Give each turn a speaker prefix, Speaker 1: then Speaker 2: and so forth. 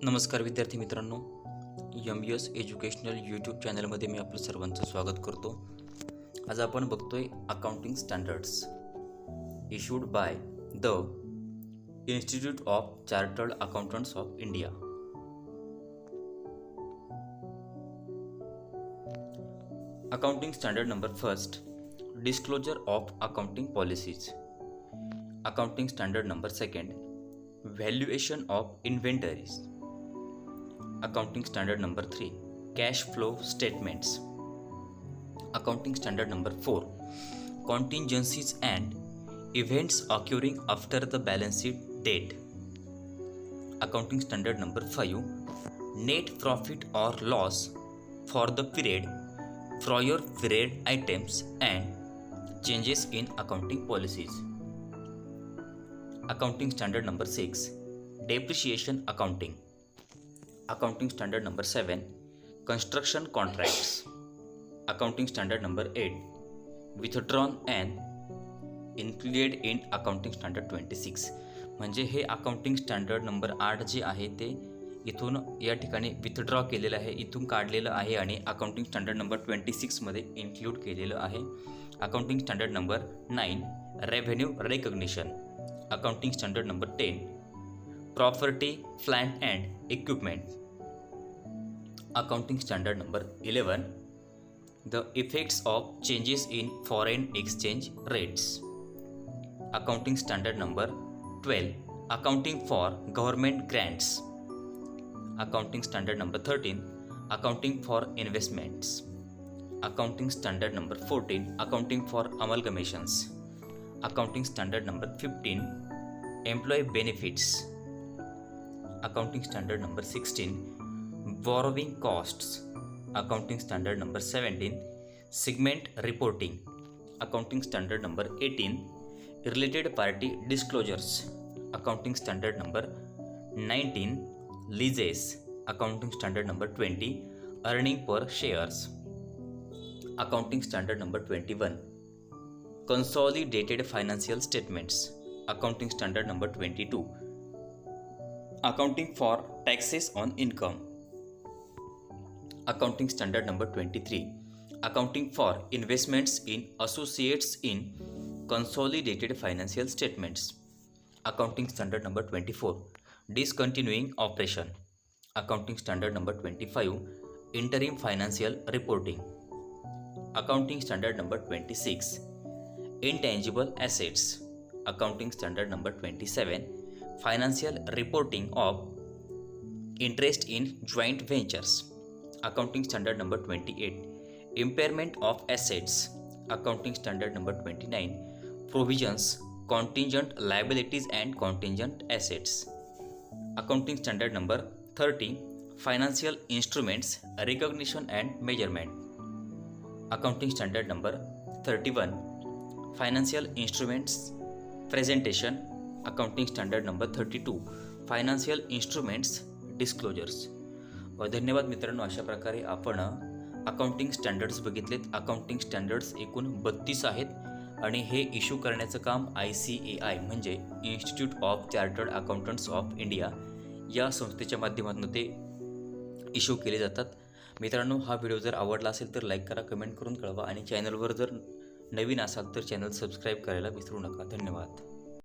Speaker 1: नमस्कार विद्यार्थी मित्रांनो, एम.एस. एज्युकेशनल यूट्यूब चॅनलमध्ये मी आपलं सर्वांचं स्वागत करतो. आज आपण बघतोय accounting standards issued by the institute of chartered accountants of India. Accounting standard number first, disclosure of accounting policies. Accounting standard number second, valuation of inventories. Accounting standard number 3, cash flow statements. Accounting standard number 4, contingencies and events occurring after the balance sheet date. Accounting standard number 5, net profit or loss for the period, prior period items and changes in accounting policies. Accounting standard number 6, depreciation accounting. Accounting standard number 7, construction contracts. Accounting standard number 8, withdrawn and included in accounting standard 26. म्हणजे हे accounting standard number 8 जे आहे ते इथून या ठिकाणी withdraw केलेलं आहे, इथून काढलेलं आहे आणि अकाउंटिंग स्टँडर्ड नंबर 26 मध्ये इन्क्लूड केलेलं आहे. Accounting standard number 9, revenue recognition. Accounting standard number 10, property, plant and equipment. Accounting standard number 11, the effects of changes in foreign exchange rates. Accounting standard number 12, accounting for government grants. Accounting standard number 13, accounting for investments. Accounting standard number 14, accounting for amalgamations. Accounting standard number 15, employee benefits. Accounting standard number 16, borrowing costs. Accounting standard number 17, segment reporting. Accounting standard number 18, related party disclosures. Accounting standard number 19, leases. Accounting standard number 20, earning per shares. Accounting standard number 21, consolidated financial statements. Accounting standard number 22, accounting for taxes on income. Accounting standard number 23, accounting for investments in associates in consolidated financial statements. Accounting standard number 24, discontinuing operation. Accounting standard number 25, interim financial reporting. Accounting standard number 26, intangible assets. Accounting standard number 27, financial reporting of interest in joint ventures. Accounting standard number 28, impairment of assets. Accounting standard number 29, provisions, contingent liabilities and contingent assets. Accounting standard number 30, financial instruments, recognition and measurement. Accounting standard number 31, financial instruments presentation. Accounting standard number 32, financial instruments disclosures. धन्यवाद मित्रांनो. अशा प्रकारे आपण accounting standards बघितलेत. Accounting standards एकूण 32 आहेत आणि हे issue करण्याचं काम ICAI म्हणजे institute of chartered accountants of India या संस्थेच्या माध्यमातून ते इश्यू केले जातात. मित्रांनो, हा व्हिडिओ जर आवडला असेल तर लाईक करा, कमेंट करून कळवा आणि चॅनलवर जर नवीन असाल तर चॅनल सबस्क्राईब करायला विसरू नका. धन्यवाद.